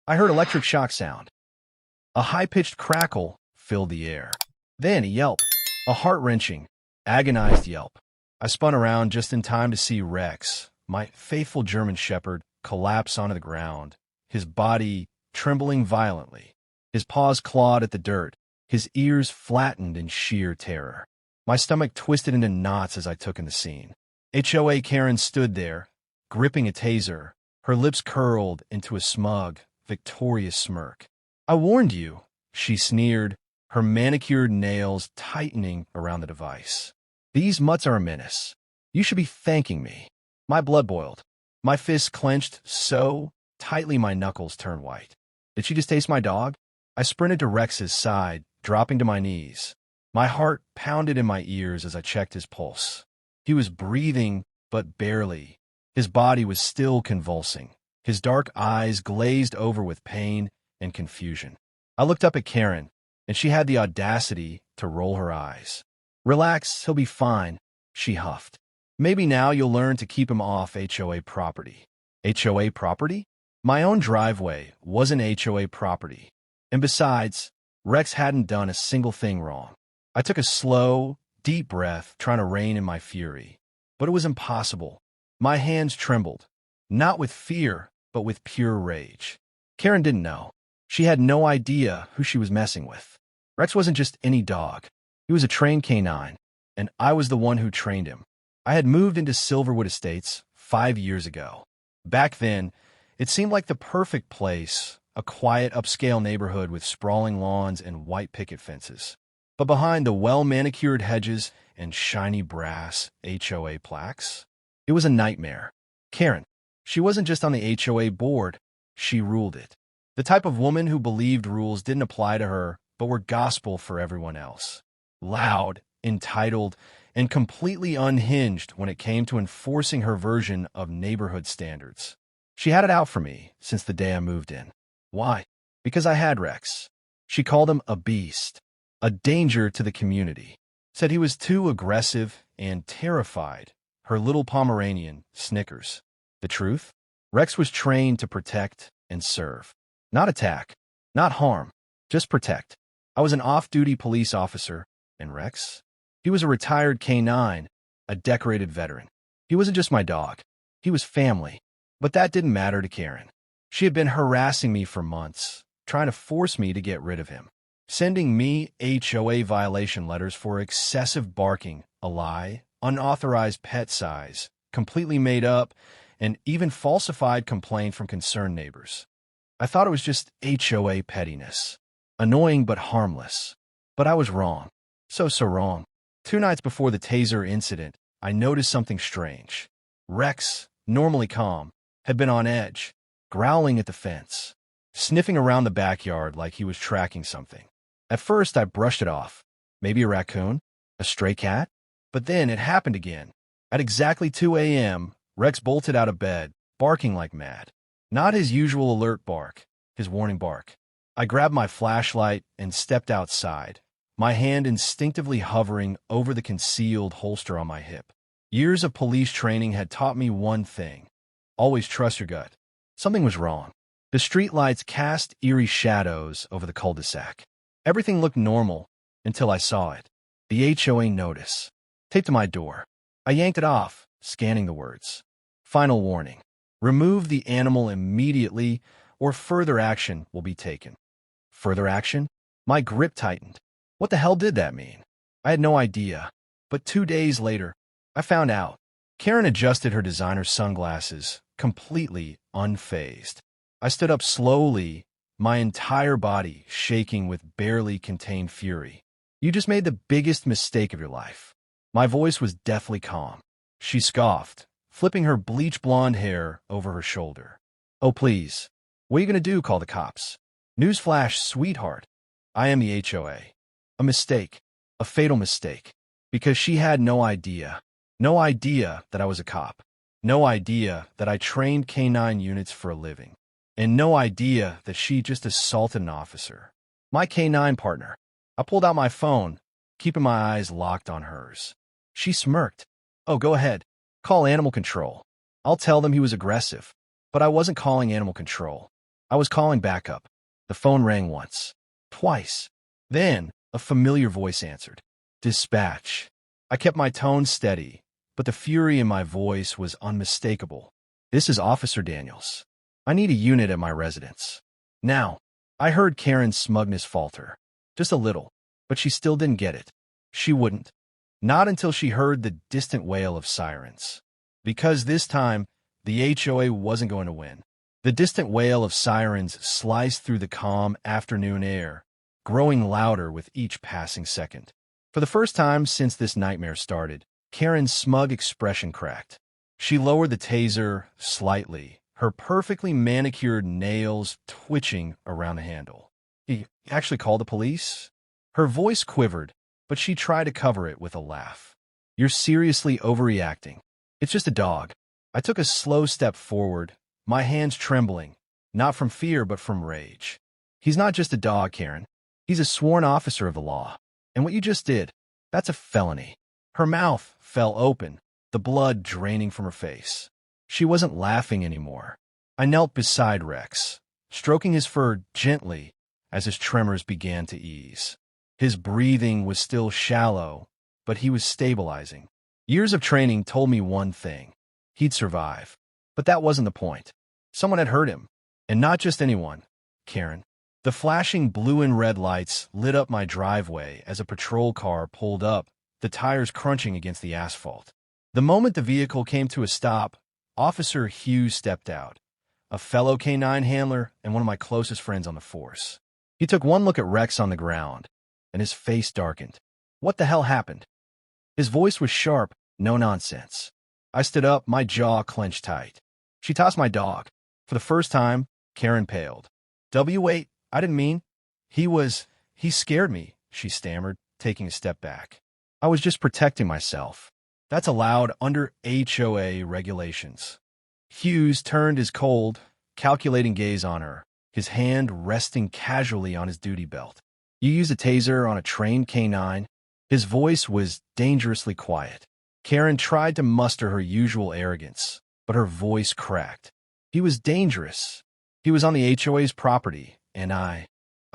I heard electric shock sound. A high-pitched crackle filled the air. Then a yelp, a heart-wrenching, agonized yelp. I spun around just in time to see Rex, my faithful German shepherd, collapse onto the ground, his body trembling violently. His paws clawed at the dirt, his ears flattened in sheer terror. My stomach twisted into knots as I took in the scene. HOA Karen stood there, gripping a taser, her lips curled into a smug, victorious smirk. "I warned you," she sneered, her manicured nails tightening around the device. "These mutts are a menace. You should be thanking me." My blood boiled. My fists clenched so tightly my knuckles turned white. Did she just taste my dog? I sprinted to Rex's side, dropping to my knees. My heart pounded in my ears as I checked his pulse. He was breathing, but barely. His body was still convulsing, his dark eyes glazed over with pain and confusion. I looked up at Karen, and she had the audacity to roll her eyes. "Relax, he'll be fine," she huffed. "Maybe now you'll learn to keep him off HOA property." HOA property? My own driveway wasn't HOA property. And besides, Rex hadn't done a single thing wrong. I took a slow, deep breath, trying to rein in my fury. But it was impossible. My hands trembled, not with fear, but with pure rage. Karen didn't know. She had no idea who she was messing with. Rex wasn't just any dog. He was a trained K9, and I was the one who trained him. I had moved into Silverwood Estates 5 years ago. Back then, it seemed like the perfect place, a quiet, upscale neighborhood with sprawling lawns and white picket fences. But behind the well-manicured hedges and shiny brass HOA plaques, it was a nightmare. Karen, she wasn't just on the HOA board, she ruled it. The type of woman who believed rules didn't apply to her, but were gospel for everyone else. Loud, entitled, and completely unhinged when it came to enforcing her version of neighborhood standards. She had it out for me since the day I moved in. Why? Because I had Rex. She called him a beast, a danger to the community. Said he was too aggressive and terrified. Her little Pomeranian, Snickers. The truth? Rex was trained to protect and serve. Not attack, not harm, just protect. I was an off-duty police officer, and Rex? He was a retired K9, a decorated veteran. He wasn't just my dog. He was family. But that didn't matter to Karen. She had been harassing me for months, trying to force me to get rid of him. Sending me HOA violation letters for excessive barking, a lie, unauthorized pet size, completely made up, and even falsified complaint from concerned neighbors. I thought it was just HOA pettiness. Annoying but harmless. But I was wrong. So wrong. 2 nights before the taser incident, I noticed something strange. Rex, normally calm, had been on edge, growling at the fence, sniffing around the backyard like he was tracking something. At first, I brushed it off. Maybe a raccoon? A stray cat? But then it happened again. At exactly 2 a.m., Rex bolted out of bed, barking like mad. Not his usual alert bark, his warning bark. I grabbed my flashlight and stepped outside, my hand instinctively hovering over the concealed holster on my hip. Years of police training had taught me one thing. Always trust your gut. Something was wrong. The streetlights cast eerie shadows over the cul-de-sac. Everything looked normal until I saw it. The HOA notice, taped to my door. I yanked it off, scanning the words. Final warning. Remove the animal immediately or further action will be taken. Further action? My grip tightened. What the hell did that mean? I had no idea. But 2 days later, I found out. Karen adjusted her designer sunglasses, completely unfazed. I stood up slowly, my entire body shaking with barely contained fury. "You just made the biggest mistake of your life." My voice was deathly calm. She scoffed, flipping her bleach blonde hair over her shoulder. "Oh, please. What are you going to do, call the cops?" "Newsflash, sweetheart. I am the HOA. A mistake. A fatal mistake. Because she had no idea. No idea that I was a cop. No idea that I trained K9 units for a living. And no idea that she just assaulted an officer. My K9 partner." I pulled out my phone, keeping my eyes locked on hers. She smirked. "Oh, go ahead. Call animal control. I'll tell them he was aggressive." But I wasn't calling animal control. I was calling backup. The phone rang once, twice. Then, a familiar voice answered. Dispatch. I kept my tone steady, but the fury in my voice was unmistakable. This is Officer Daniels. I need a unit at my residence. Now, I heard Karen's smugness falter. Just a little, but she still didn't get it. She wouldn't. Not until she heard the distant wail of sirens. Because this time, the HOA wasn't going to win. The distant wail of sirens sliced through the calm afternoon air, growing louder with each passing second. For the first time since this nightmare started, Karen's smug expression cracked. She lowered the taser slightly, her perfectly manicured nails twitching around the handle. "You actually called the police?" Her voice quivered, but she tried to cover it with a laugh. "You're seriously overreacting. It's just a dog." I took a slow step forward, my hands trembling, not from fear but from rage. "He's not just a dog, Karen. He's a sworn officer of the law. And what you just did, that's a felony." Her mouth fell open, the blood draining from her face. She wasn't laughing anymore. I knelt beside Rex, stroking his fur gently as his tremors began to ease. His breathing was still shallow, but he was stabilizing. Years of training told me one thing. He'd survive. But that wasn't the point. Someone had hurt him. And not just anyone. Karen. The flashing blue and red lights lit up my driveway as a patrol car pulled up, the tires crunching against the asphalt. The moment the vehicle came to a stop, Officer Hughes stepped out, a fellow K9 handler and one of my closest friends on the force. He took one look at Rex on the ground, and his face darkened. "What the hell happened?" His voice was sharp, no nonsense. I stood up, my jaw clenched tight. "She tossed my dog." For the first time, Karen paled. "Wait, I didn't mean." He scared me," she stammered, taking a step back. "I was just protecting myself. That's allowed under HOA regulations." Hughes turned his cold, calculating gaze on her, his hand resting casually on his duty belt. "You use a taser on a trained K9? His voice was dangerously quiet. Karen tried to muster her usual arrogance, but her voice cracked. "He was dangerous. He was on the HOA's property, and I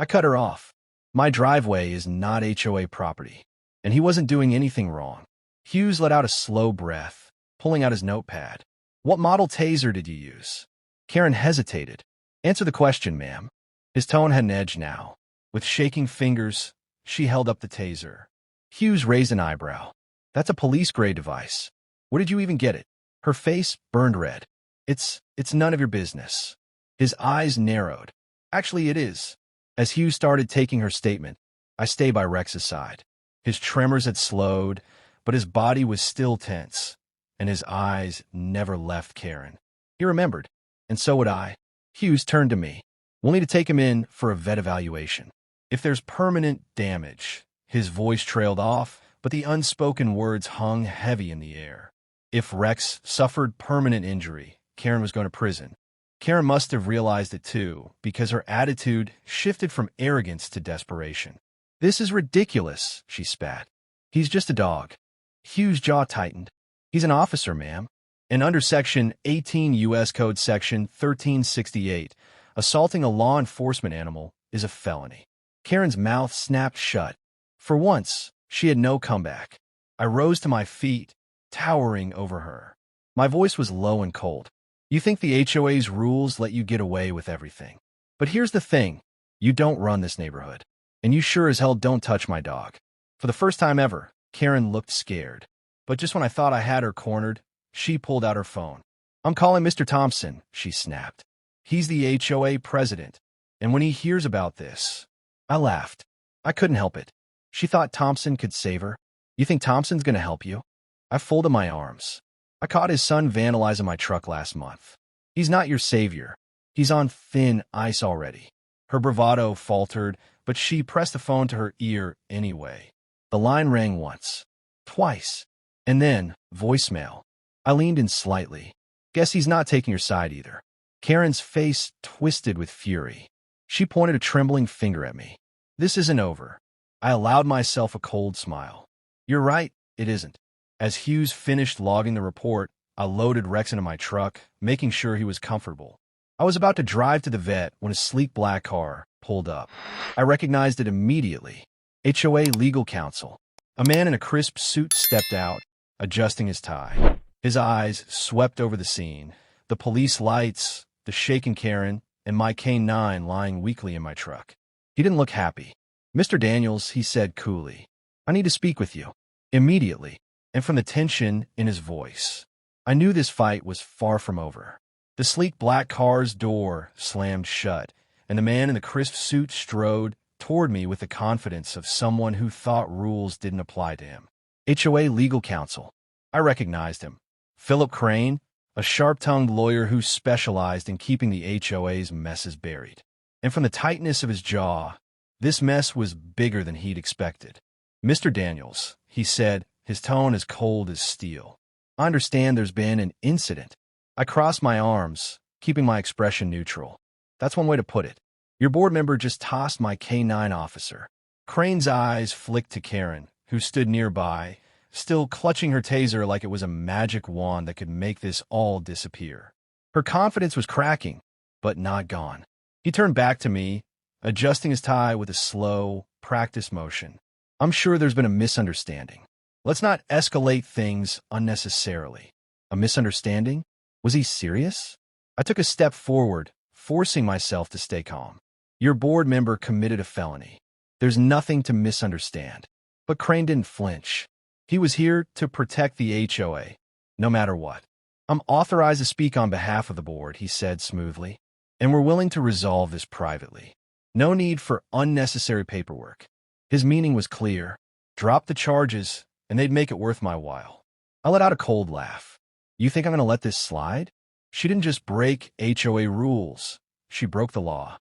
cut her off. My driveway is not HOA property, and he wasn't doing anything wrong." Hughes let out a slow breath, pulling out his notepad. "What model taser did you use?" Karen hesitated. "Answer the question, ma'am." His tone had an edge now. With shaking fingers, she held up the taser. Hughes raised an eyebrow. "That's a police-grade device. Where did you even get it?" Her face burned red. It's none of your business." His eyes narrowed. "Actually, it is." As Hughes started taking her statement, I stayed by Rex's side. His tremors had slowed, but his body was still tense, and his eyes never left Karen. He remembered, and so would I. Hughes turned to me. "We'll need to take him in for a vet evaluation. If there's permanent damage," his voice trailed off, but the unspoken words hung heavy in the air. If Rex suffered permanent injury, Karen was going to prison. Karen must have realized it too, because her attitude shifted from arrogance to desperation. "This is ridiculous," she spat. "He's just a dog." Hughes' jaw tightened. "He's an officer, ma'am. And under Section 18 U.S. Code Section 1368, assaulting a law enforcement animal is a felony." Karen's mouth snapped shut. For once, she had no comeback. I rose to my feet, towering over her. My voice was low and cold. "You think the HOA's rules let you get away with everything. But here's the thing. You don't run this neighborhood. And you sure as hell don't touch my dog." For the first time ever, Karen looked scared. But just when I thought I had her cornered, she pulled out her phone. "I'm calling Mr. Thompson," she snapped. "He's the HOA president. And when he hears about this..." I laughed. I couldn't help it. She thought Thompson could save her. "You think Thompson's going to help you?" I folded my arms. "I caught his son vandalizing my truck last month. He's not your savior. He's on thin ice already." Her bravado faltered, but she pressed the phone to her ear anyway. The line rang once, twice, and then voicemail. I leaned in slightly. "Guess he's not taking your side either." Karen's face twisted with fury. She pointed a trembling finger at me. "This isn't over." I allowed myself a cold smile. "You're right, it isn't." As Hughes finished logging the report, I loaded Rex into my truck, making sure he was comfortable. I was about to drive to the vet when a sleek black car pulled up. I recognized it immediately. HOA legal counsel. A man in a crisp suit stepped out, adjusting his tie. His eyes swept over the scene, the police lights, the shaken Karen, and my K9 lying weakly in my truck. He didn't look happy. "Mr. Daniels," he said coolly, "I need to speak with you." Immediately, and from the tension in his voice, I knew this fight was far from over. The sleek black car's door slammed shut, and the man in the crisp suit strode toward me with the confidence of someone who thought rules didn't apply to him. HOA legal counsel. I recognized him. Philip Crane, a sharp-tongued lawyer who specialized in keeping the HOA's messes buried. And from the tightness of his jaw, this mess was bigger than he'd expected. "Mr. Daniels," he said, his tone as cold as steel, "I understand there's been an incident." I crossed my arms, keeping my expression neutral. "That's one way to put it. Your board member just tossed my K9 officer." Crane's eyes flicked to Karen, who stood nearby, still clutching her taser like it was a magic wand that could make this all disappear. Her confidence was cracking, but not gone. He turned back to me, adjusting his tie with a slow, practiced motion. "I'm sure there's been a misunderstanding. Let's not escalate things unnecessarily." A misunderstanding? Was he serious? I took a step forward, forcing myself to stay calm. "Your board member committed a felony. There's nothing to misunderstand." But Crane didn't flinch. He was here to protect the HOA, no matter what. "I'm authorized to speak on behalf of the board," he said smoothly, "and we're willing to resolve this privately. No need for unnecessary paperwork." His meaning was clear. Drop the charges, and they'd make it worth my while. I let out a cold laugh. "You think I'm going to let this slide?" She didn't just break HOA rules. She broke the law.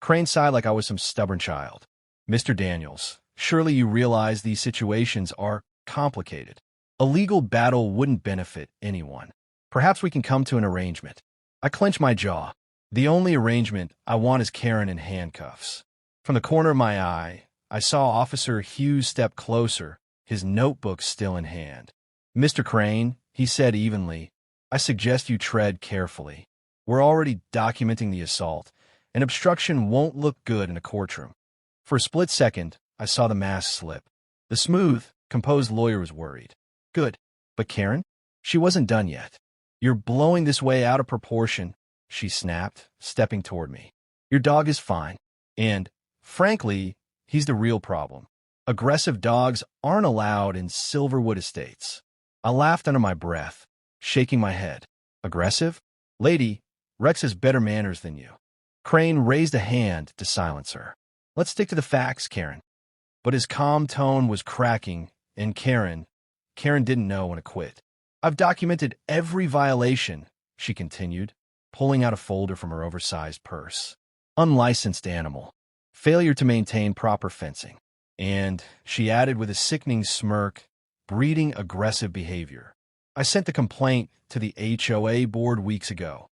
Crane sighed like I was some stubborn child. "Mr. Daniels, surely you realize these situations are complicated. A legal battle wouldn't benefit anyone. Perhaps we can come to an arrangement." I clenched my jaw. The only arrangement I want is Karen in handcuffs. From the corner of my eye, I saw Officer Hughes step closer, his notebook still in hand. "Mr. Crane," he said evenly, "I suggest you tread carefully. We're already documenting the assault, and obstruction won't look good in a courtroom." For a split second, I saw the mask slip. The smooth, composed lawyer was worried. "Good. But Karen?" She wasn't done yet. "You're blowing this way out of proportion," she snapped, stepping toward me. "Your dog is fine. And, frankly, he's the real problem. Aggressive dogs aren't allowed in Silverwood Estates." I laughed under my breath, shaking my head. "Aggressive? Lady, Rex has better manners than you." Crane raised a hand to silence her. "Let's stick to the facts, Karen." But his calm tone was cracking, and Karen didn't know when to quit. "I've documented every violation," she continued, pulling out a folder from her oversized purse. "Unlicensed animal. Failure to maintain proper fencing. And," she added with a sickening smirk, "breeding aggressive behavior. I sent the complaint to the HOA board weeks ago."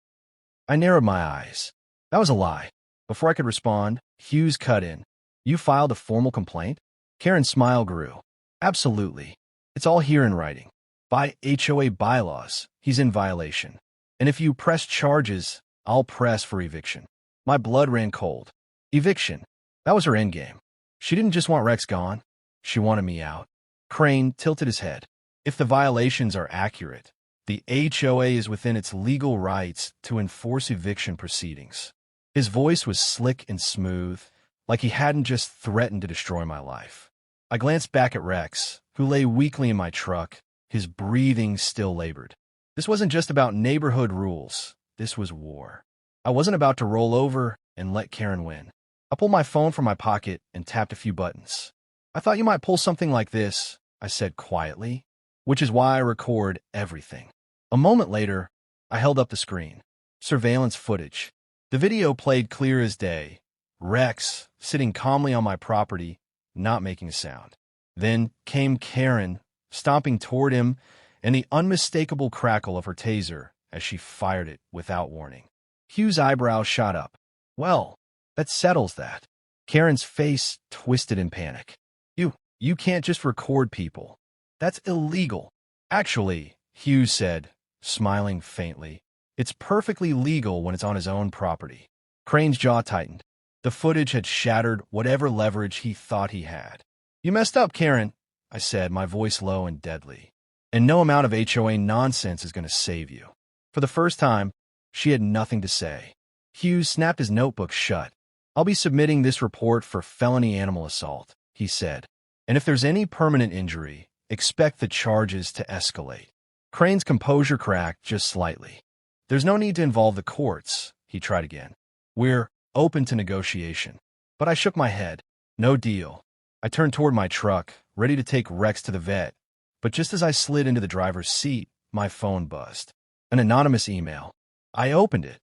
I narrowed my eyes. That was a lie. Before I could respond, Hughes cut in. "You filed a formal complaint?" Karen's smile grew. "Absolutely. It's all here in writing. By HOA bylaws, he's in violation. And if you press charges, I'll press for eviction." My blood ran cold. Eviction. That was her endgame. She didn't just want Rex gone. She wanted me out. Crane tilted his head. "If the violations are accurate, the HOA is within its legal rights to enforce eviction proceedings." His voice was slick and smooth, like he hadn't just threatened to destroy my life. I glanced back at Rex, who lay weakly in my truck, his breathing still labored. This wasn't just about neighborhood rules. This was war. I wasn't about to roll over and let Karen win. I pulled my phone from my pocket and tapped a few buttons. "I thought you might pull something like this," I said quietly, "which is why I record everything." A moment later, I held up the screen. Surveillance footage. The video played clear as day. Rex, sitting calmly on my property, not making a sound. Then came Karen, stomping toward him, and the unmistakable crackle of her taser as she fired it without warning. Hugh's eyebrows shot up. "Well, that settles that." Karen's face twisted in panic. You can't just record people. That's illegal." "Actually," Hughes said, smiling faintly, It's perfectly legal when it's on his own property. Crane's jaw tightened. The footage had shattered whatever leverage he thought he had. You messed up, Karen, I said, my voice low and deadly. And no amount of HOA nonsense is going to save you. For the first time, she had nothing to say. Hughes snapped his notebook shut. I'll be submitting this report for felony animal assault, he said. And if there's any permanent injury, expect the charges to escalate. Crane's composure cracked just slightly. There's no need to involve the courts, he tried again. We're open to negotiation. But I shook my head. No deal. I turned toward my truck, ready to take Rex to the vet. But just as I slid into the driver's seat, my phone buzzed. An anonymous email. I opened it,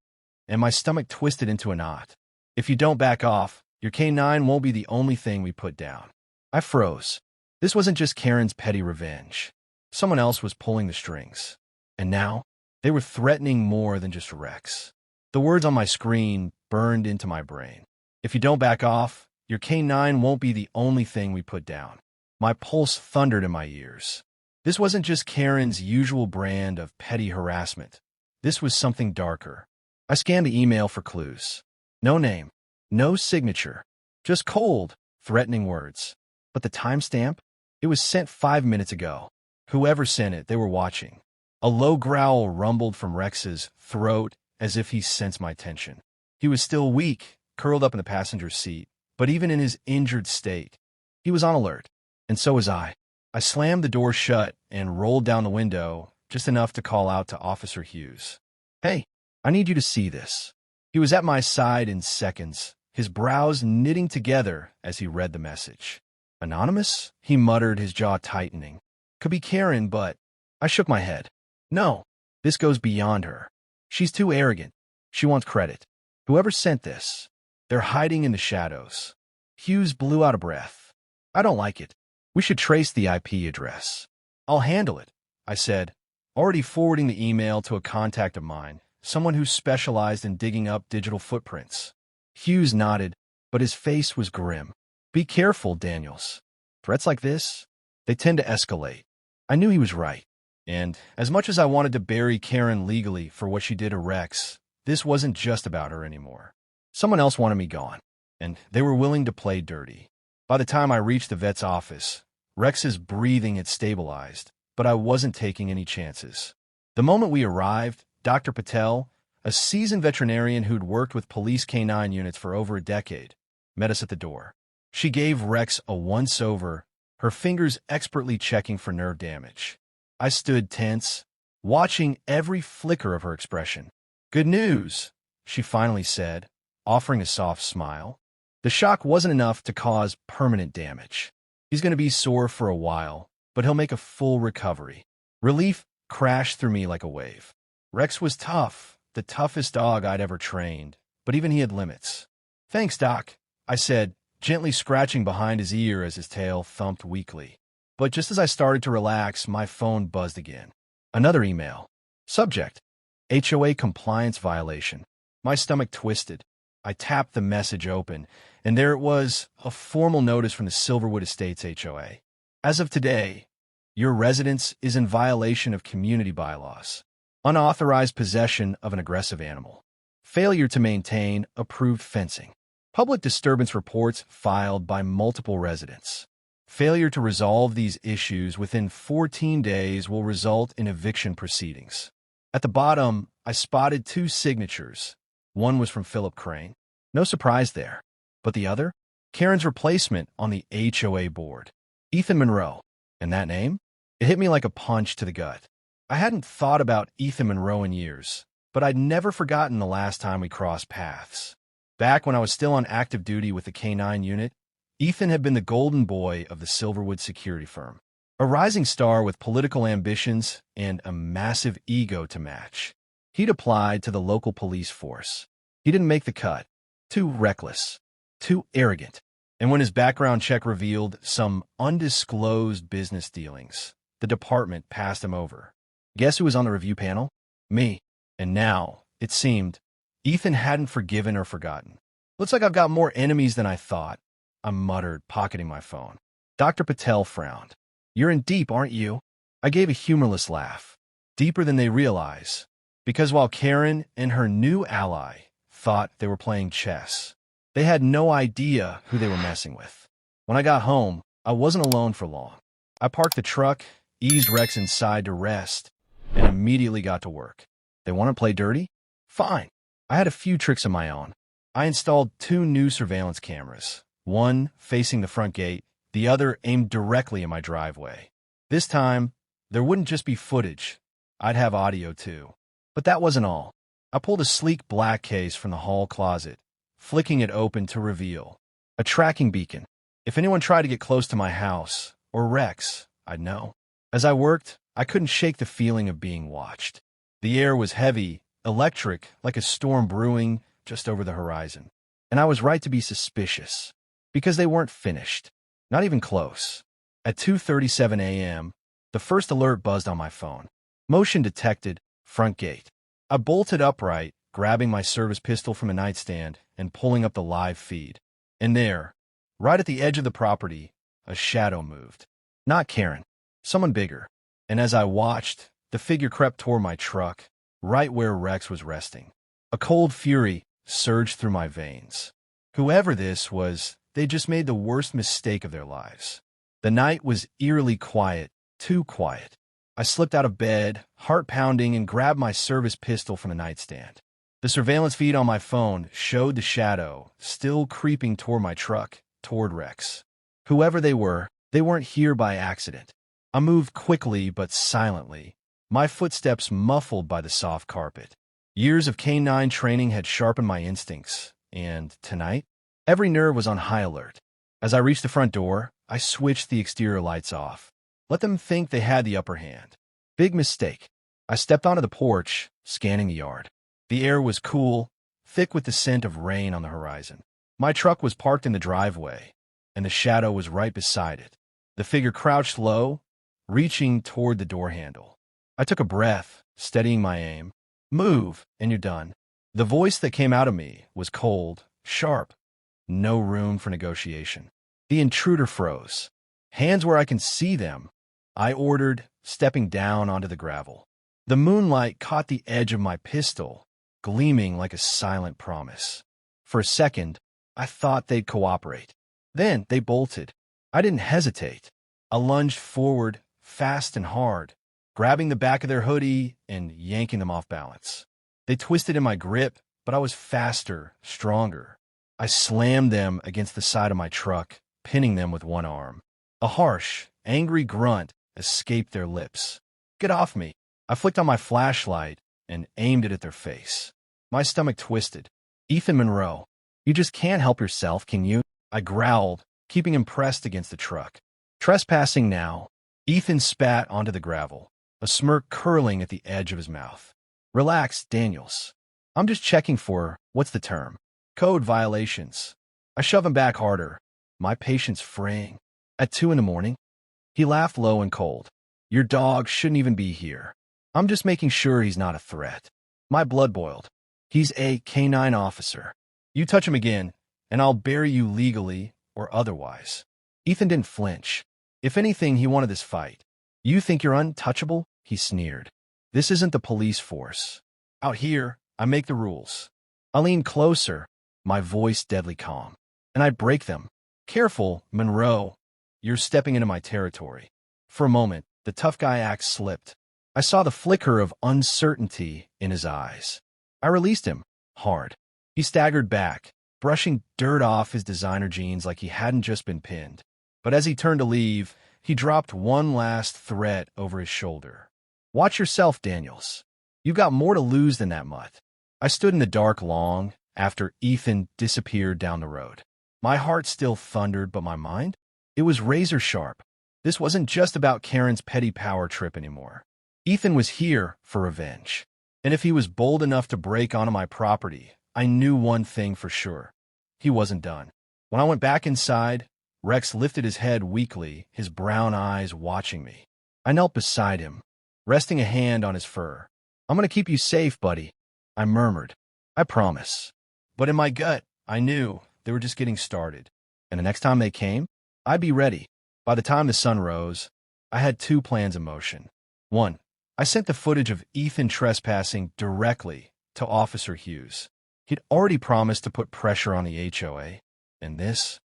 and my stomach twisted into a knot. If you don't back off, your K9 won't be the only thing we put down. I froze. This wasn't just Karen's petty revenge. Someone else was pulling the strings. And now, they were threatening more than just Rex. The words on my screen burned into my brain. If you don't back off, your K9 won't be the only thing we put down. My pulse thundered in my ears. This wasn't just Karen's usual brand of petty harassment. This was something darker. I scanned the email for clues. No name, no signature, just cold, threatening words. But the timestamp? It was sent 5 minutes ago. Whoever sent it, they were watching. A low growl rumbled from Rex's throat as if he sensed my tension. He was still weak, curled up in the passenger seat, but even in his injured state, he was on alert. And so was I. I slammed the door shut and rolled down the window, just enough to call out to Officer Hughes. Hey, I need you to see this. He was at my side in seconds, his brows knitting together as he read the message. Anonymous? He muttered, his jaw tightening. Could be Karen, but I shook my head. No, this goes beyond her. She's too arrogant. She wants credit. Whoever sent this, they're hiding in the shadows. Hughes blew out a breath. I don't like it. We should trace the IP address. I'll handle it, I said, already forwarding the email to a contact of mine, someone who specialized in digging up digital footprints. Hughes nodded, but his face was grim. Be careful, Daniels. Threats like this, they tend to escalate. I knew he was right. And as much as I wanted to bury Karen legally for what she did to Rex, this wasn't just about her anymore. Someone else wanted me gone, and they were willing to play dirty. By the time I reached the vet's office, Rex's breathing had stabilized, but I wasn't taking any chances. The moment we arrived, Dr. Patel, a seasoned veterinarian who'd worked with police K9 units for over a decade, met us at the door. She gave Rex a once-over, her fingers expertly checking for nerve damage. I stood tense, watching every flicker of her expression. Good news, she finally said, offering a soft smile. The shock wasn't enough to cause permanent damage. He's going to be sore for a while, but he'll make a full recovery. Relief crashed through me like a wave. Rex was tough, the toughest dog I'd ever trained, but even he had limits. Thanks, Doc, I said, gently scratching behind his ear as his tail thumped weakly. But just as I started to relax, my phone buzzed again. Another email. Subject: HOA compliance violation. My stomach twisted. I tapped the message open, and there it was, a formal notice from the Silverwood Estates HOA. As of today, your residence is in violation of community bylaws. Unauthorized possession of an aggressive animal. Failure to maintain approved fencing. Public disturbance reports filed by multiple residents. Failure to resolve these issues within 14 days will result in eviction proceedings. At the bottom, I spotted 2 signatures. One was from Philip Crane. No surprise there. But the other? Karen's replacement on the HOA board. Ethan Monroe. And that name? It hit me like a punch to the gut. I hadn't thought about Ethan Monroe in years, but I'd never forgotten the last time we crossed paths. Back when I was still on active duty with the K9 unit, Ethan had been the golden boy of the Silverwood security firm. A rising star with political ambitions and a massive ego to match. He'd applied to the local police force. He didn't make the cut. Too reckless. Too arrogant. And when his background check revealed some undisclosed business dealings, the department passed him over. Guess who was on the review panel? Me. And now, it seemed, Ethan hadn't forgiven or forgotten. Looks like I've got more enemies than I thought, I muttered, pocketing my phone. Dr. Patel frowned. You're in deep, aren't you? I gave a humorless laugh. Deeper than they realize. Because while Karen and her new ally thought they were playing chess, they had no idea who they were messing with. When I got home, I wasn't alone for long. I parked the truck, eased Rex inside to rest, and immediately got to work. They want to play dirty? Fine. I had a few tricks of my own. I installed 2 new surveillance cameras, one facing the front gate, the other aimed directly in my driveway. This time, there wouldn't just be footage. I'd have audio too. But that wasn't all. I pulled a sleek black case from the hall closet, flicking it open to reveal a tracking beacon. If anyone tried to get close to my house, or Rex, I'd know. As I worked, I couldn't shake the feeling of being watched. The air was heavy, electric, like a storm brewing just over the horizon. And I was right to be suspicious, because they weren't finished. Not even close. At 2:37 a.m., the first alert buzzed on my phone. Motion detected, front gate. I bolted upright, grabbing my service pistol from a nightstand and pulling up the live feed. And there, right at the edge of the property, a shadow moved. Not Karen, someone bigger. And as I watched, the figure crept toward my truck, right where Rex was resting. A cold fury surged through my veins. Whoever this was, they just made the worst mistake of their lives. The night was eerily quiet, too quiet. I slipped out of bed, heart pounding, and grabbed my service pistol from the nightstand. The surveillance feed on my phone showed the shadow still creeping toward my truck, toward Rex. Whoever they weren't here by accident. I moved quickly but silently, my footsteps muffled by the soft carpet. Years of K9 training had sharpened my instincts, and tonight, every nerve was on high alert. As I reached the front door, I switched the exterior lights off. Let them think they had the upper hand. Big mistake. I stepped onto the porch, scanning the yard. The air was cool, thick with the scent of rain on the horizon. My truck was parked in the driveway, and the shadow was right beside it. The figure crouched low, reaching toward the door handle. I took a breath, steadying my aim. Move, and you're done. The voice that came out of me was cold, sharp. No room for negotiation. The intruder froze. Hands where I can see them, I ordered, stepping down onto the gravel. The moonlight caught the edge of my pistol, gleaming like a silent promise. For a second, I thought they'd cooperate. Then they bolted. I didn't hesitate. I lunged forward, fast and hard, grabbing the back of their hoodie and yanking them off balance. They twisted in my grip, but I was faster, stronger. I slammed them against the side of my truck, pinning them with one arm. A harsh, angry grunt escaped their lips. Get off me. I flicked on my flashlight and aimed it at their face. My stomach twisted. Ethan Monroe, you just can't help yourself, can you? I growled, keeping him pressed against the truck. Trespassing now. Ethan spat onto the gravel, a smirk curling at the edge of his mouth. Relax, Daniels. I'm just checking for, what's the term? Code violations. I shove him back harder, my patience fraying. At 2 a.m, he laughed low and cold. Your dog shouldn't even be here. I'm just making sure he's not a threat. My blood boiled. He's a K9 officer. You touch him again, and I'll bury you legally or otherwise. Ethan didn't flinch. If anything, he wanted this fight. You think you're untouchable? He sneered. This isn't the police force. Out here, I make the rules. I leaned closer, my voice deadly calm. And I break them. Careful, Monroe. You're stepping into my territory. For a moment, the tough guy act slipped. I saw the flicker of uncertainty in his eyes. I released him, hard. He staggered back, brushing dirt off his designer jeans like he hadn't just been pinned. But as he turned to leave, he dropped one last threat over his shoulder. Watch yourself, Daniels. You've got more to lose than that mutt. I stood in the dark long after Ethan disappeared down the road. My heart still thundered, but my mind? It was razor sharp. This wasn't just about Karen's petty power trip anymore. Ethan was here for revenge. And if he was bold enough to break onto my property, I knew one thing for sure. He wasn't done. When I went back inside, Rex lifted his head weakly, his brown eyes watching me. I knelt beside him, resting a hand on his fur. I'm going to keep you safe, buddy, I murmured. I promise. But in my gut, I knew they were just getting started. And the next time they came, I'd be ready. By the time the sun rose, I had 2 plans in motion. 1, I sent the footage of Ethan trespassing directly to Officer Hughes. He'd already promised to put pressure on the HOA, and this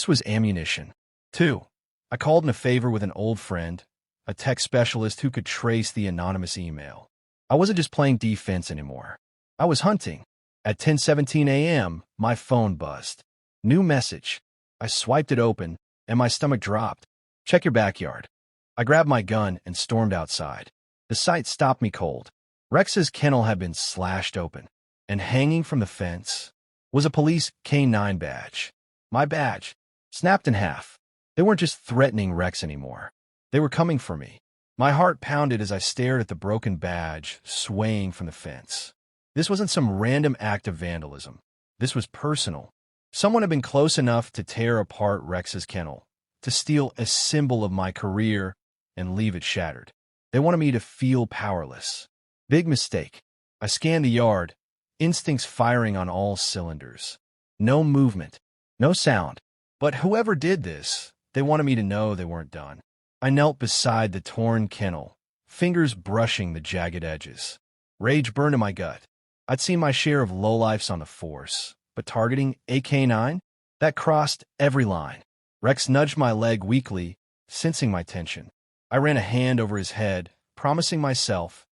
was ammunition. 2. I called in a favor with an old friend, a tech specialist who could trace the anonymous email. I wasn't just playing defense anymore. I was hunting. At 10:17 a.m., my phone buzzed. New message. I swiped it open, and my stomach dropped. Check your backyard. I grabbed my gun and stormed outside. The sight stopped me cold. Rex's kennel had been slashed open, and hanging from the fence was a police K9 badge. My badge, snapped in half. They weren't just threatening Rex anymore. They were coming for me. My heart pounded as I stared at the broken badge swaying from the fence. This wasn't some random act of vandalism. This was personal. Someone had been close enough to tear apart Rex's kennel, to steal a symbol of my career and leave it shattered. They wanted me to feel powerless. Big mistake. I scanned the yard, instincts firing on all cylinders. No movement, no sound. But whoever did this, they wanted me to know they weren't done. I knelt beside the torn kennel, fingers brushing the jagged edges. Rage burned in my gut. I'd seen my share of lowlifes on the force, but targeting a K9? That crossed every line. Rex nudged my leg weakly, sensing my tension. I ran a hand over his head, promising myself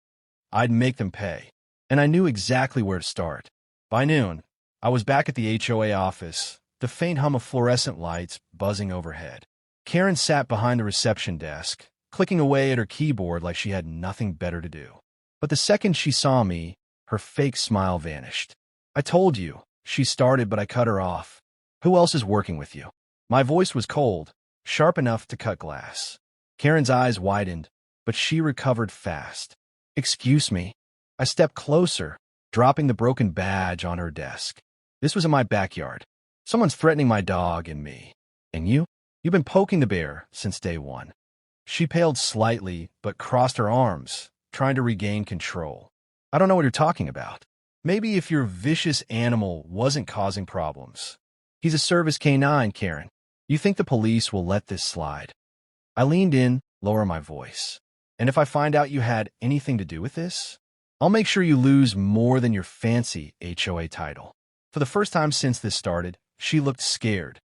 I'd make them pay. And I knew exactly where to start. By noon, I was back at the HOA office, the faint hum of fluorescent lights buzzing overhead. Karen sat behind the reception desk, clicking away at her keyboard like she had nothing better to do. But the second she saw me, her fake smile vanished. I told you, she started, but I cut her off. Who else is working with you? My voice was cold, sharp enough to cut glass. Karen's eyes widened, but she recovered fast. Excuse me. I stepped closer, dropping the broken badge on her desk. This was in my backyard. Someone's threatening my dog and me. And you? You've been poking the bear since day one. She paled slightly, but crossed her arms, trying to regain control. I don't know what you're talking about. Maybe if your vicious animal wasn't causing problems. He's a service K9, Karen. You think the police will let this slide? I leaned in, lower my voice. And if I find out you had anything to do with this, I'll make sure you lose more than your fancy HOA title. For the first time since this started, she looked scared.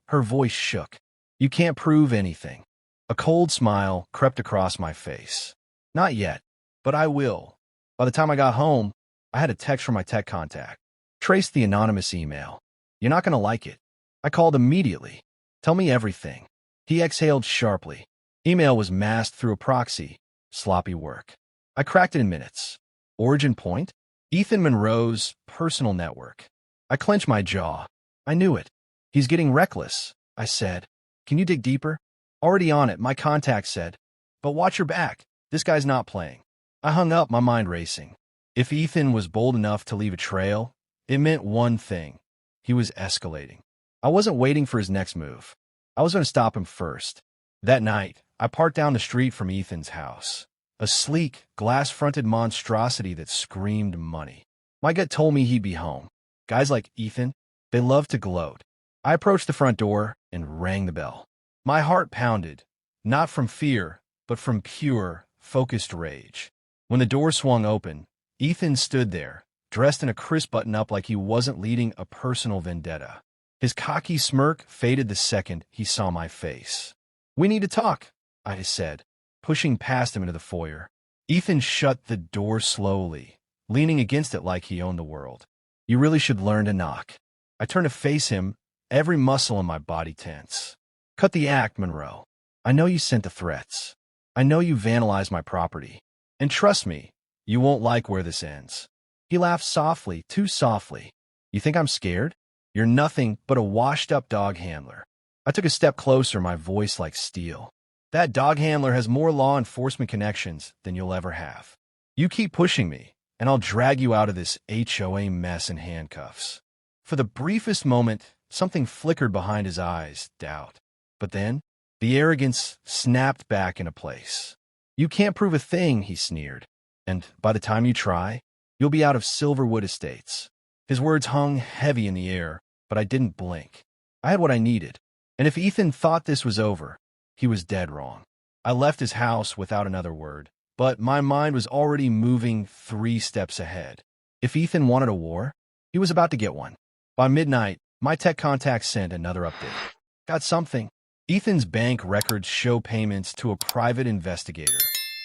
Her voice shook. You can't prove anything. A cold smile crept across my face. Not yet, but I will. By the time I got home, I had a text from my tech contact. Trace the anonymous email. You're not going to like it. I called immediately. Tell me everything. He exhaled sharply. Email was masked through a proxy. Sloppy work. I cracked it in minutes. Origin point? Ethan Monroe's personal network. I clenched my jaw. I knew it. He's getting reckless, I said. Can you dig deeper? Already on it, my contact said. But watch your back. This guy's not playing. I hung up, my mind racing. If Ethan was bold enough to leave a trail, it meant one thing. He was escalating. I wasn't waiting for his next move. I was going to stop him first. That night, I parked down the street from Ethan's house. A sleek, glass-fronted monstrosity that screamed money. My gut told me he'd be home. Guys like Ethan, they love to gloat. I approached the front door and rang the bell. My heart pounded, not from fear, but from pure, focused rage. When the door swung open, Ethan stood there, dressed in a crisp button-up like he wasn't leading a personal vendetta. His cocky smirk faded the second he saw my face. We need to talk, I said, pushing past him into the foyer. Ethan shut the door slowly, leaning against it like he owned the world. You really should learn to knock. I turned to face him, every muscle in my body tense. Cut the act, Monroe. I know you sent the threats. I know you vandalized my property. And trust me, you won't like where this ends. He laughed softly, too softly. You think I'm scared? You're nothing but a washed-up dog handler. I took a step closer, my voice like steel. That dog handler has more law enforcement connections than you'll ever have. You keep pushing me, and I'll drag you out of this HOA mess in handcuffs. For the briefest moment, something flickered behind his eyes, doubt. But then, the arrogance snapped back into place. You can't prove a thing, he sneered. And by the time you try, you'll be out of Silverwood Estates. His words hung heavy in the air, but I didn't blink. I had what I needed. And if Ethan thought this was over, he was dead wrong. I left his house without another word, but my mind was already moving 3 steps ahead. If Ethan wanted a war, he was about to get one. By midnight, my tech contact sent another update. Got something. Ethan's bank records show payments to a private investigator.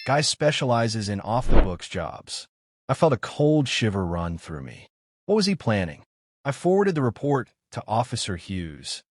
Guy specializes in off-the-books jobs. I felt a cold shiver run through me. What was he planning? I forwarded the report to Officer Hughes.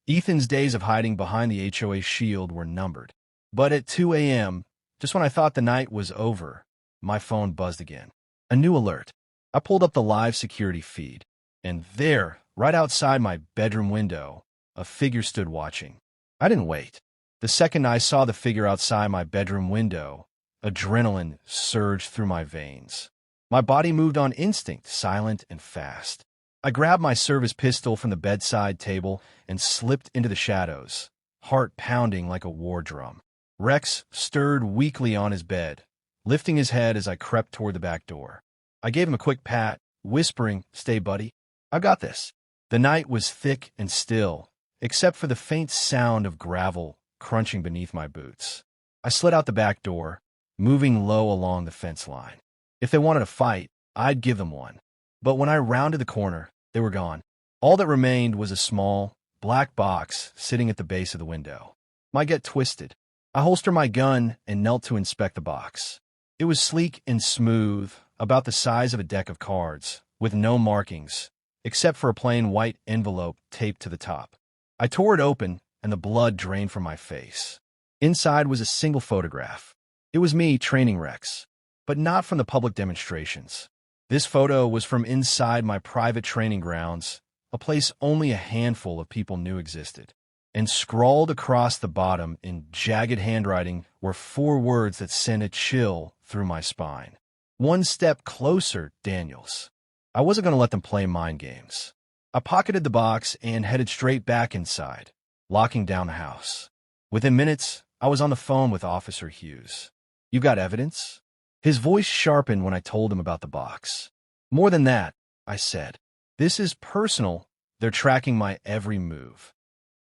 Ethan's days of hiding behind the HOA shield were numbered. But at 2 a.m., just when I thought the night was over, my phone buzzed again. A new alert. I pulled up the live security feed, and there, right outside my bedroom window, a figure stood watching. I didn't wait. The second I saw the figure outside my bedroom window, adrenaline surged through my veins. My body moved on instinct, silent and fast. I grabbed my service pistol from the bedside table and slipped into the shadows, heart pounding like a war drum. Rex stirred weakly on his bed, lifting his head as I crept toward the back door. I gave him a quick pat, whispering, "Stay, buddy. I got this." The night was thick and still, except for the faint sound of gravel crunching beneath my boots. I slid out the back door, moving low along the fence line. If they wanted a fight, I'd give them one. But when I rounded the corner, they were gone. All that remained was a small, black box sitting at the base of the window. My gut twisted. I holstered my gun and knelt to inspect the box. It was sleek and smooth, about the size of a deck of cards, with no markings, except for a plain white envelope taped to the top. I tore it open, and the blood drained from my face. Inside was a single photograph. It was me training Rex, but not from the public demonstrations. This photo was from inside my private training grounds, a place only a handful of people knew existed. And scrawled across the bottom in jagged handwriting were 4 words that sent a chill through my spine. "One step closer, Daniels." I wasn't going to let them play mind games. I pocketed the box and headed straight back inside, locking down the house. Within minutes, I was on the phone with Officer Hughes. "You got evidence?" His voice sharpened when I told him about the box. "More than that," I said. "This is personal. They're tracking my every move."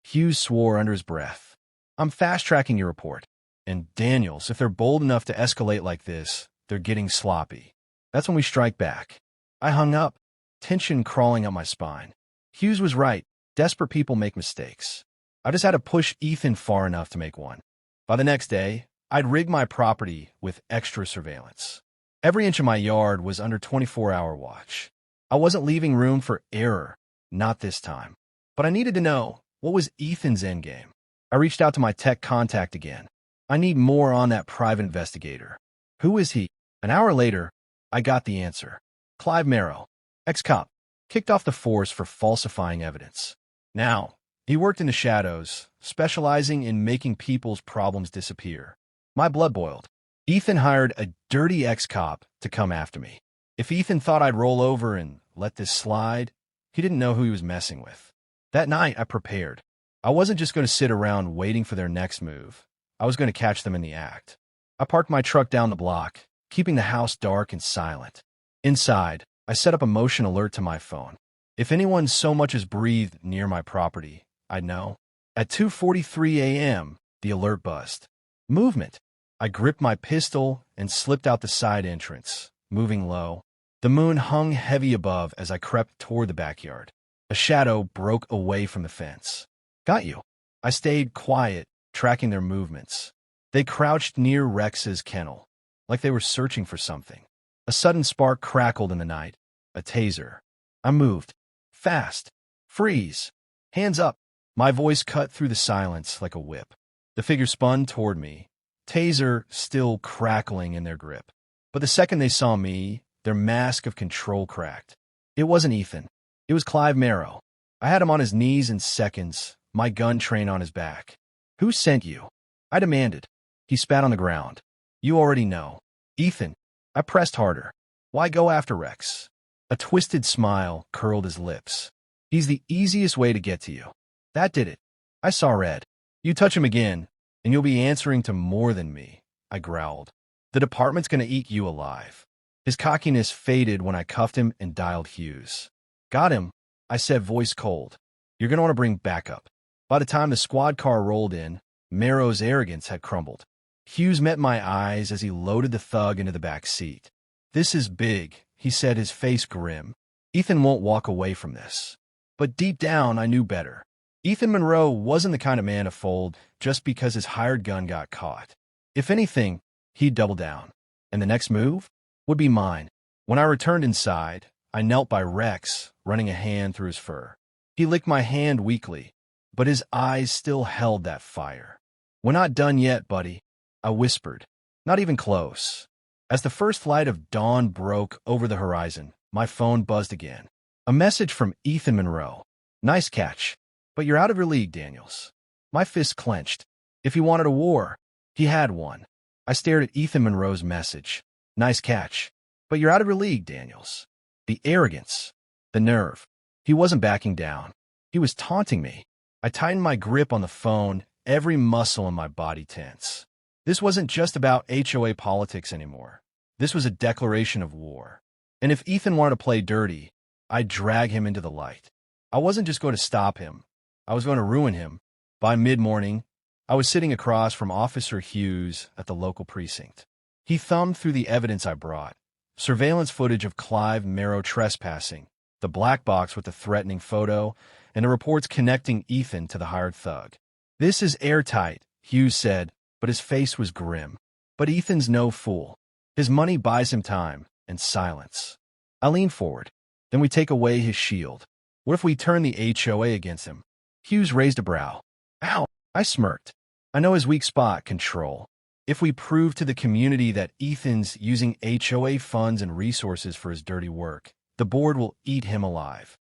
Hughes swore under his breath. "I'm fast-tracking your report. And Daniels, if they're bold enough to escalate like this, they're getting sloppy. That's when we strike back." I hung up, tension crawling up my spine. Hughes was right. Desperate people make mistakes. I just had to push Ethan far enough to make one. By the next day, I'd rigged my property with extra surveillance. Every inch of my yard was under 24-hour watch. I wasn't leaving room for error, not this time. But I needed to know, what was Ethan's endgame? I reached out to my tech contact again. "I need more on that private investigator. Who is he?" An hour later, I got the answer. Clive Merrow, ex-cop, kicked off the force for falsifying evidence. Now, he worked in the shadows, specializing in making people's problems disappear. My blood boiled. Ethan hired a dirty ex-cop to come after me. If Ethan thought I'd roll over and let this slide, he didn't know who he was messing with. That night, I prepared. I wasn't just going to sit around waiting for their next move. I was going to catch them in the act. I parked my truck down the block, keeping the house dark and silent. Inside, I set up a motion alert to my phone. If anyone so much as breathed near my property, I'd know. At 2:43 a.m., the alert buzzed. Movement. I gripped my pistol and slipped out the side entrance, moving low. The moon hung heavy above as I crept toward the backyard. A shadow broke away from the fence. "Got you." I stayed quiet, tracking their movements. They crouched near Rex's kennel, like they were searching for something. A sudden spark crackled in the night. A taser. I moved. Fast. Freeze. Hands up. My voice cut through the silence like a whip. The figure spun toward me, taser still crackling in their grip. But the second they saw me, their mask of control cracked. It wasn't Ethan. It was Clive Merrow. I had him on his knees in seconds, my gun trained on his back. "Who sent you?" I demanded. He spat on the ground. "You already know." "Ethan." I pressed harder. "Why go after Rex?" A twisted smile curled his lips. "He's the easiest way to get to you." That did it. I saw red. "You touch him again, and you'll be answering to more than me," I growled. "The department's going to eat you alive." His cockiness faded when I cuffed him and dialed Hughes. "Got him," I said, voice cold. "You're going to want to bring backup." By the time the squad car rolled in, Merrow's arrogance had crumbled. Hughes met my eyes as he loaded the thug into the back seat. "This is big," he said, his face grim. "Ethan won't walk away from this." But deep down, I knew better. Ethan Monroe wasn't the kind of man to fold just because his hired gun got caught. If anything, he'd double down. And the next move would be mine. When I returned inside, I knelt by Rex, running a hand through his fur. He licked my hand weakly, but his eyes still held that fire. "We're not done yet, buddy," I whispered. "Not even close." As the first light of dawn broke over the horizon, my phone buzzed again. A message from Ethan Monroe. "Nice catch, but you're out of your league, Daniels." My fist clenched. If he wanted a war, he had one. I stared at Ethan Monroe's message. "Nice catch, but you're out of your league, Daniels." The arrogance, the nerve. He wasn't backing down. He was taunting me. I tightened my grip on the phone, every muscle in my body tense. This wasn't just about HOA politics anymore. This was a declaration of war. And if Ethan wanted to play dirty, I'd drag him into the light. I wasn't just going to stop him. I was going to ruin him. By mid-morning, I was sitting across from Officer Hughes at the local precinct. He thumbed through the evidence I brought. Surveillance footage of Clive Merrow trespassing, the black box with the threatening photo, and the reports connecting Ethan to the hired thug. "This is airtight," Hughes said, but his face was grim. "But Ethan's no fool. His money buys him time and silence." I leaned forward. "Then we take away his shield. What if we turn the HOA against him?" Hughes raised a brow. "Ow!" I smirked. "I know his weak spot, control. If we prove to the community that Ethan's using HOA funds and resources for his dirty work, the board will eat him alive."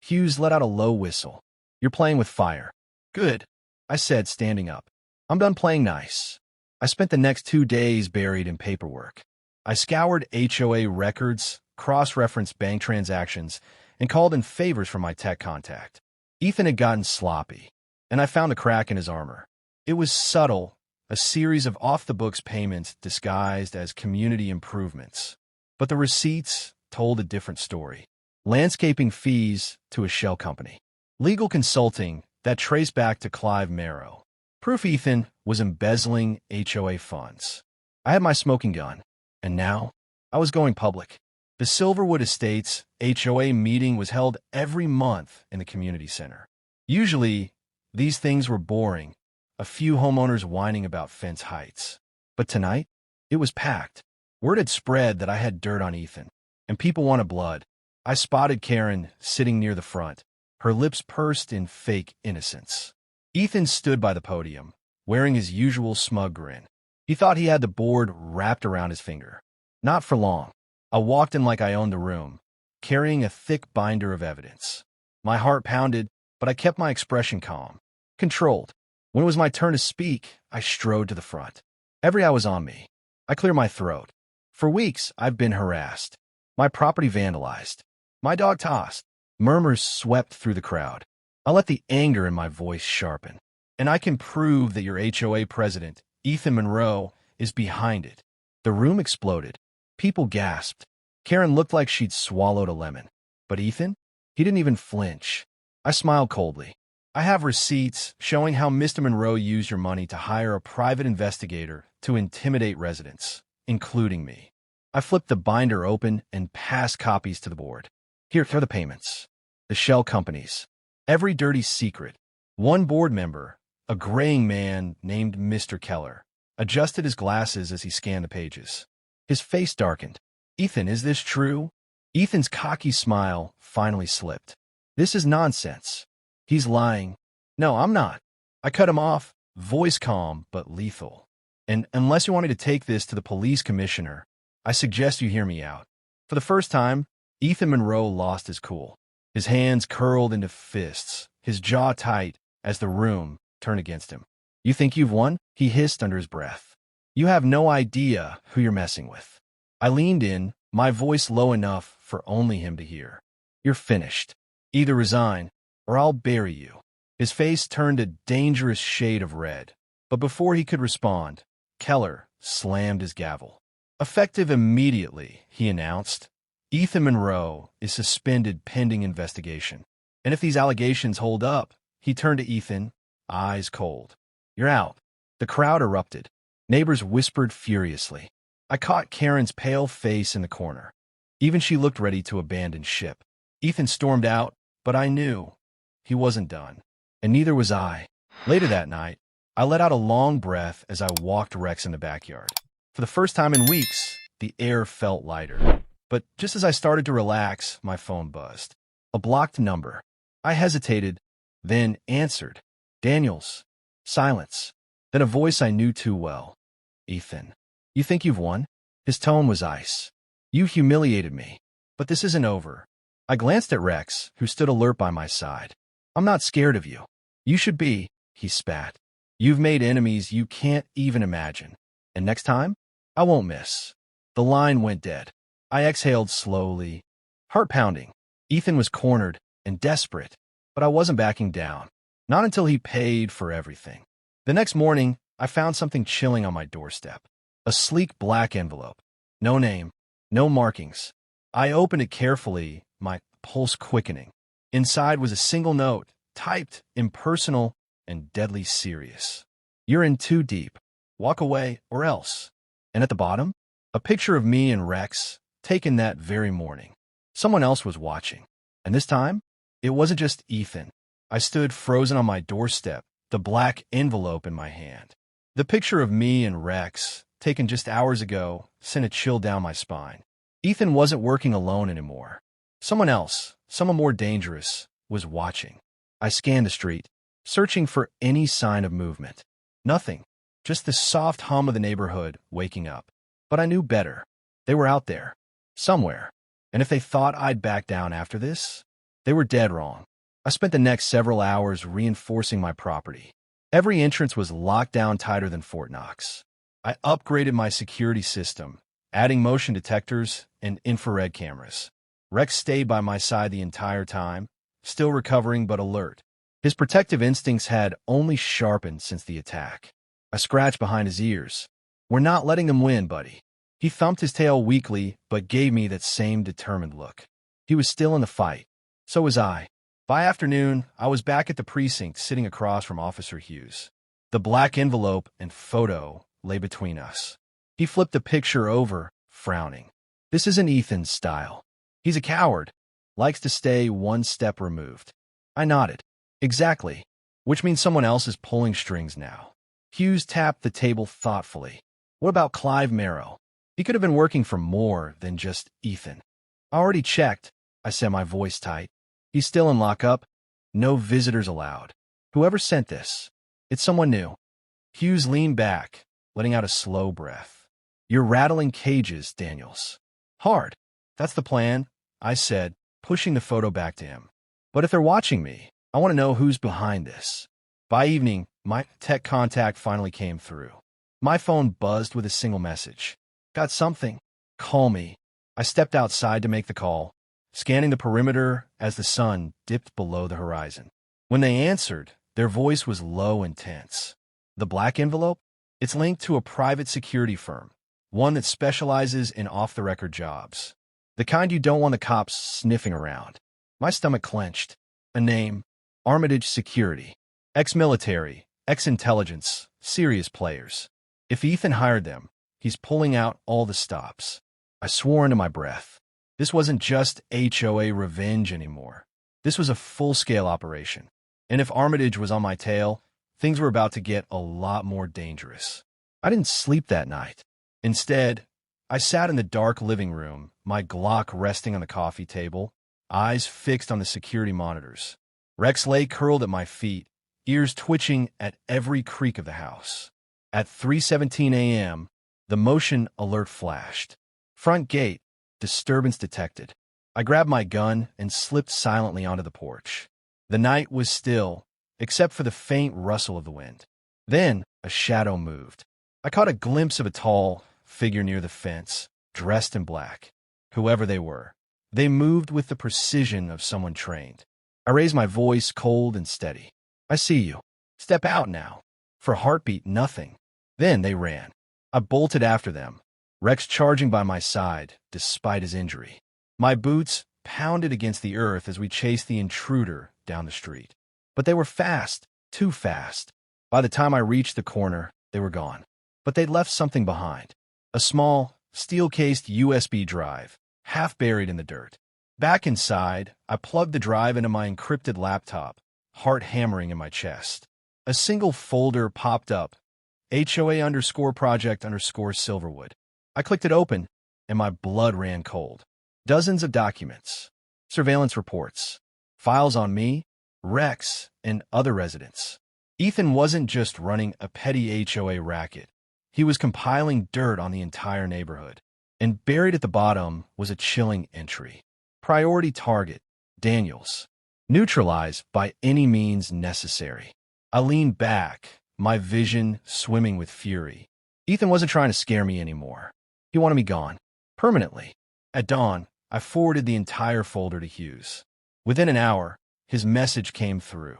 Hughes let out a low whistle. "You're playing with fire." "Good," I said, standing up. "I'm done playing nice." I spent the next 2 days buried in paperwork. I scoured HOA records, cross-referenced bank transactions, and called in favors from my tech contact. Ethan had gotten sloppy, and I found a crack in his armor. It was subtle, a series of off-the-books payments disguised as community improvements. But the receipts told a different story. Landscaping fees to a shell company. Legal consulting that traced back to Clive Merrow. Proof Ethan was embezzling HOA funds. I had my smoking gun, and now I was going public. The Silverwood Estates HOA meeting was held every month in the community center. Usually, these things were boring, a few homeowners whining about fence heights. But tonight, it was packed. Word had spread that I had dirt on Ethan, and people wanted blood. I spotted Karen sitting near the front, her lips pursed in fake innocence. Ethan stood by the podium, wearing his usual smug grin. He thought he had the board wrapped around his finger. Not for long. I walked in like I owned the room, carrying a thick binder of evidence. My heart pounded, but I kept my expression calm, controlled. When it was my turn to speak, I strode to the front. Every eye was on me. I cleared my throat. For weeks, I've been harassed. My property vandalized. My dog tossed. Murmurs swept through the crowd. I let the anger in my voice sharpen. And I can prove that your HOA president, Ethan Monroe, is behind it. The room exploded. People gasped. Karen looked like she'd swallowed a lemon. But Ethan? He didn't even flinch. I smiled coldly. "I have receipts showing how Mr. Monroe used your money to hire a private investigator to intimidate residents, including me." I flipped the binder open and passed copies to the board. "Here are the payments. The shell companies. Every dirty secret." One board member, a graying man named Mr. Keller, adjusted his glasses as he scanned the pages. His face darkened. "Ethan, is this true?" Ethan's cocky smile finally slipped. "This is nonsense. He's lying." "No, I'm not." I cut him off, voice calm but lethal. "And unless you want me to take this to the police commissioner, I suggest you hear me out." For the first time, Ethan Monroe lost his cool. His hands curled into fists, his jaw tight as the room turned against him. "You think you've won?" he hissed under his breath. "You have no idea who you're messing with." I leaned in, my voice low enough for only him to hear. "You're finished. Either resign, or I'll bury you." His face turned a dangerous shade of red. But before he could respond, Keller slammed his gavel. "Effective immediately," he announced, "Ethan Monroe is suspended pending investigation. And if these allegations hold up," he turned to Ethan, eyes cold, "you're out." The crowd erupted. Neighbors whispered furiously. I caught Karen's pale face in the corner. Even she looked ready to abandon ship. Ethan stormed out, but I knew he wasn't done, and neither was I. Later that night, I let out a long breath as I walked Rex in the backyard. For the first time in weeks, the air felt lighter. But just as I started to relax, my phone buzzed. A blocked number. I hesitated, then answered. Daniels. Silence. Then a voice I knew too well. Ethan. You think you've won? His tone was ice. You humiliated me. But this isn't over. I glanced at Rex, who stood alert by my side. I'm not scared of you. You should be, he spat. You've made enemies you can't even imagine. And next time, I won't miss. The line went dead. I exhaled slowly, heart pounding. Ethan was cornered and desperate, but I wasn't backing down. Not until he paid for everything. The next morning, I found something chilling on my doorstep. A sleek black envelope. No name, no markings. I opened it carefully, my pulse quickening. Inside was a single note, typed, impersonal, and deadly serious. You're in too deep. Walk away or else. And at the bottom, a picture of me and Rex, taken that very morning. Someone else was watching. And this time, it wasn't just Ethan. I stood frozen on my doorstep, the black envelope in my hand. The picture of me and Rex, taken just hours ago, sent a chill down my spine. Ethan wasn't working alone anymore. Someone else, someone more dangerous, was watching. I scanned the street, searching for any sign of movement. Nothing. Just the soft hum of the neighborhood waking up. But I knew better. They were out there. Somewhere. And if they thought I'd back down after this, they were dead wrong. I spent the next several hours reinforcing my property. Every entrance was locked down tighter than Fort Knox. I upgraded my security system, adding motion detectors and infrared cameras. Rex stayed by my side the entire time, still recovering but alert. His protective instincts had only sharpened since the attack. I scratched behind his ears. We're not letting them win, buddy. He thumped his tail weakly, but gave me that same determined look. He was still in the fight. So was I. By afternoon, I was back at the precinct, sitting across from Officer Hughes. The black envelope and photo lay between us. He flipped the picture over, frowning. This isn't Ethan's style. He's a coward. Likes to stay one step removed. I nodded. Exactly. Which means someone else is pulling strings now. Hughes tapped the table thoughtfully. What about Clive Merrow? He could have been working for more than just Ethan. I already checked, I said, my voice tight. He's still in lockup. No visitors allowed. Whoever sent this, it's someone new. Hughes leaned back, letting out a slow breath. You're rattling cages, Daniels. Hard. That's the plan, I said, pushing the photo back to him. But if they're watching me, I want to know who's behind this. By evening, my tech contact finally came through. My phone buzzed with a single message. Got something? Call me. I stepped outside to make the call, scanning the perimeter as the sun dipped below the horizon. When they answered, their voice was low and tense. The black envelope? It's linked to a private security firm, one that specializes in off-the-record jobs. The kind you don't want the cops sniffing around. My stomach clenched. A name, Armitage Security. Ex-military, ex-intelligence, serious players. If Ethan hired them, he's pulling out all the stops. I swore into my breath. This wasn't just HOA revenge anymore. This was a full-scale operation. And if Armitage was on my tail, things were about to get a lot more dangerous. I didn't sleep that night. Instead, I sat in the dark living room, my Glock resting on the coffee table, eyes fixed on the security monitors. Rex lay curled at my feet, ears twitching at every creak of the house. At 3:17 a.m., the motion alert flashed. Front gate, disturbance detected. I grabbed my gun and slipped silently onto the porch. The night was still, except for the faint rustle of the wind. Then, a shadow moved. I caught a glimpse of a tall figure near the fence, dressed in black. Whoever they were, they moved with the precision of someone trained. I raised my voice cold and steady. I see you. Step out now. For a heartbeat, nothing. Then they ran. I bolted after them, Rex charging by my side, despite his injury. My boots pounded against the earth as we chased the intruder down the street. But they were fast, too fast. By the time I reached the corner, they were gone. but they'd left something behind. A small, steel-cased USB drive, half buried in the dirt. Back inside, I plugged the drive into my encrypted laptop, heart hammering in my chest. A single folder popped up, HOA_project_Silverwood. I clicked it open, and my blood ran cold. Dozens of documents, surveillance reports, files on me, Rex, and other residents. Ethan wasn't just running a petty HOA racket. He was compiling dirt on the entire neighborhood. And buried at the bottom was a chilling entry. Priority target, Daniels. Neutralize by any means necessary. I leaned back, my vision swimming with fury. Ethan wasn't trying to scare me anymore. He wanted me gone. Permanently. At dawn, I forwarded the entire folder to Hughes. Within an hour, his message came through.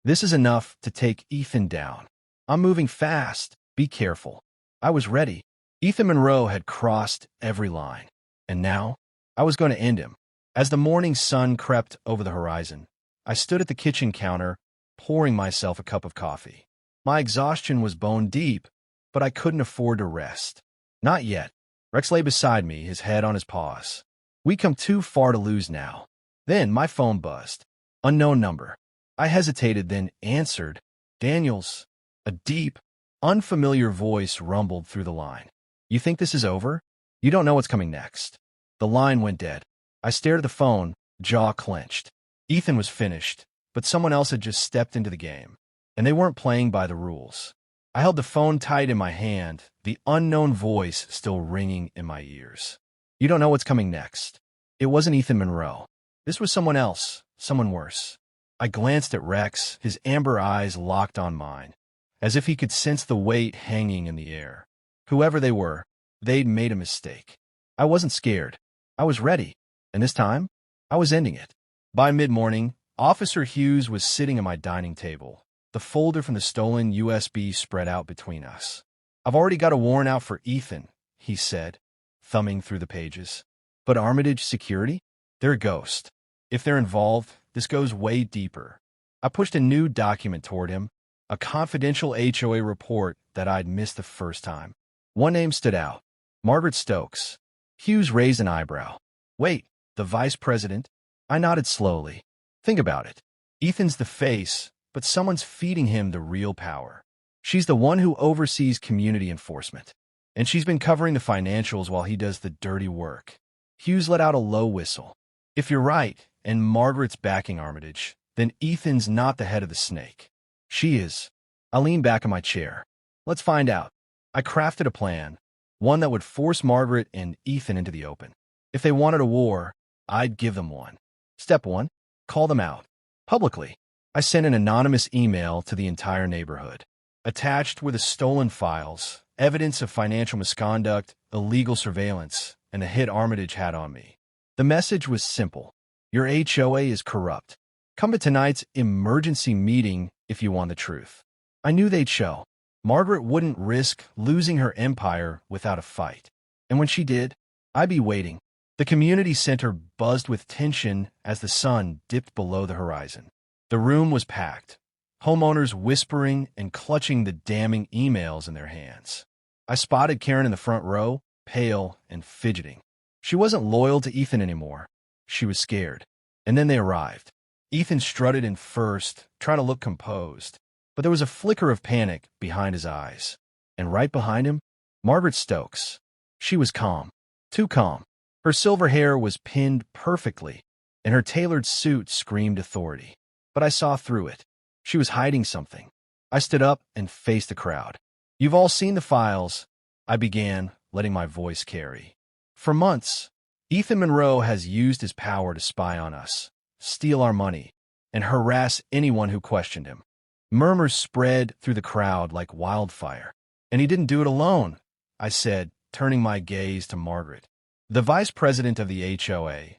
This is enough to take Ethan down. I'm moving fast. Be careful. I was ready. Ethan Monroe had crossed every line. And now, I was going to end him. As the morning sun crept over the horizon, I stood at the kitchen counter, pouring myself a cup of coffee. My exhaustion was bone deep, but I couldn't afford to rest. Not yet. Rex lay beside me, his head on his paws. We'd come too far to lose now. Then my phone buzzed. Unknown number. I hesitated, then answered. Daniels. A deep, unfamiliar voice rumbled through the line. You think this is over? You don't know what's coming next. The line went dead. I stared at the phone, jaw clenched. Ethan was finished, but someone else had just stepped into the game, and they weren't playing by the rules. I held the phone tight in my hand, the unknown voice still ringing in my ears. You don't know what's coming next. It wasn't Ethan Monroe. This was someone else, someone worse. I glanced at Rex, his amber eyes locked on mine, as if he could sense the weight hanging in the air. Whoever they were, they'd made a mistake. I wasn't scared. I was ready. And this time, I was ending it. By mid-morning, Officer Hughes was sitting at my dining table, the folder from the stolen USB spread out between us. I've already got a warrant out for Ethan, he said, thumbing through the pages. But Armitage Security? They're a ghost. If they're involved, this goes way deeper. I pushed a new document toward him, a confidential HOA report that I'd missed the first time. One name stood out. Margaret Stokes. Hughes raised an eyebrow. Wait, the vice president? I nodded slowly. Think about it. Ethan's the face, but someone's feeding him the real power. She's the one who oversees community enforcement. And she's been covering the financials while he does the dirty work. Hughes let out a low whistle. If you're right, and Margaret's backing Armitage, then Ethan's not the head of the snake. She is. I leaned back in my chair. Let's find out. I crafted a plan, one that would force Margaret and Ethan into the open. If they wanted a war, I'd give them one. Step 1, call them out. Publicly. I sent an anonymous email to the entire neighborhood. Attached were the stolen files, evidence of financial misconduct, illegal surveillance, and the hit Armitage had on me. The message was simple. Your HOA is corrupt. Come to tonight's emergency meeting if you want the truth. I knew they'd show. Margaret wouldn't risk losing her empire without a fight. And when she did, I'd be waiting. The community center buzzed with tension as the sun dipped below the horizon. The room was packed, homeowners whispering and clutching the damning emails in their hands. I spotted Karen in the front row, pale and fidgeting. She wasn't loyal to Ethan anymore. She was scared. And then they arrived. Ethan strutted in first, trying to look composed. But there was a flicker of panic behind his eyes. And right behind him, Margaret Stokes. She was calm. Too calm. Her silver hair was pinned perfectly, and her tailored suit screamed authority. But I saw through it. She was hiding something. I stood up and faced the crowd. You've all seen the files, I began, letting my voice carry. For months, Ethan Monroe has used his power to spy on us, steal our money, and harass anyone who questioned him. Murmurs spread through the crowd like wildfire. And he didn't do it alone, I said, turning my gaze to Margaret. The vice president of the HOA,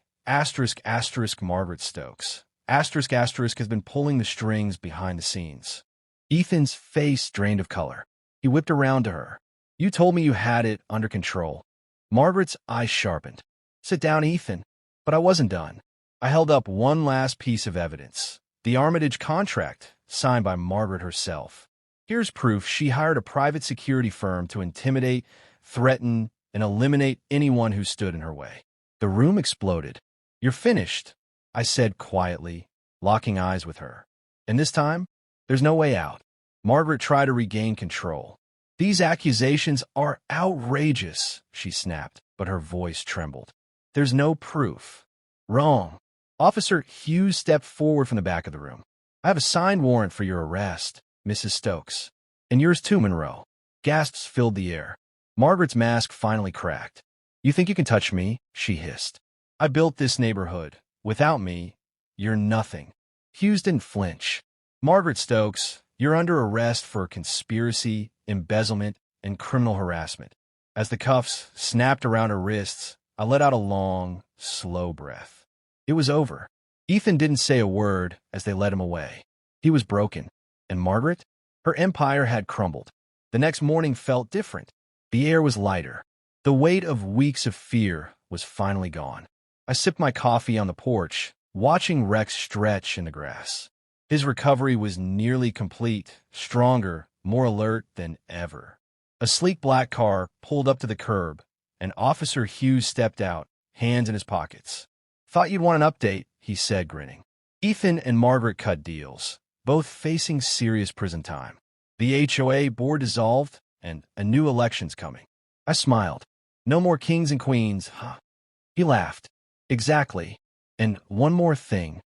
Margaret Stokes, has been pulling the strings behind the scenes. Ethan's face drained of color. He whipped around to her. You told me you had it under control. Margaret's eyes sharpened. Sit down, Ethan. But I wasn't done. I held up one last piece of evidence. The Armitage contract, signed by Margaret herself. Here's proof she hired a private security firm to intimidate, threaten, and eliminate anyone who stood in her way. The room exploded. "You're finished," I said quietly, locking eyes with her. And this time, there's no way out. Margaret tried to regain control. "These accusations are outrageous," she snapped, but her voice trembled. "There's no proof." "Wrong." Officer Hughes stepped forward from the back of the room. "I have a signed warrant for your arrest, Mrs. Stokes. And yours too, Monroe." Gasps filled the air. Margaret's mask finally cracked. "You think you can touch me?" she hissed. "I built this neighborhood. Without me, you're nothing." Hughes didn't flinch. "Margaret Stokes, you're under arrest for conspiracy, embezzlement, and criminal harassment." As the cuffs snapped around her wrists, I let out a long, slow breath. It was over. Ethan didn't say a word as they led him away. He was broken. And Margaret? Her empire had crumbled. The next morning felt different. The air was lighter. The weight of weeks of fear was finally gone. I sipped my coffee on the porch, watching Rex stretch in the grass. His recovery was nearly complete, stronger, more alert than ever. A sleek black car pulled up to the curb, and Officer Hughes stepped out, hands in his pockets. "Thought you'd want an update," he said, grinning. Ethan and Margaret cut deals, both facing serious prison time. The HOA board dissolved, and a new election's coming. I smiled. "No more kings and queens, huh?" He laughed. "Exactly. And one more thing.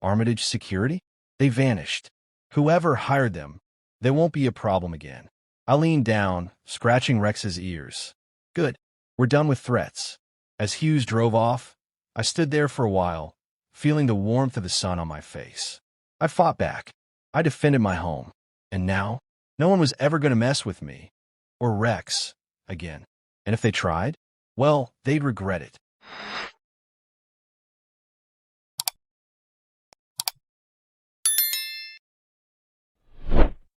Armitage Security? They vanished. Whoever hired them, they won't be a problem again." I leaned down, scratching Rex's ears. "Good. We're done with threats." As Hughes drove off, I stood there for a while, feeling the warmth of the sun on my face. I fought back. I defended my home. And now, no one was ever going to mess with me, or Rex, again. And if they tried, well, they'd regret it.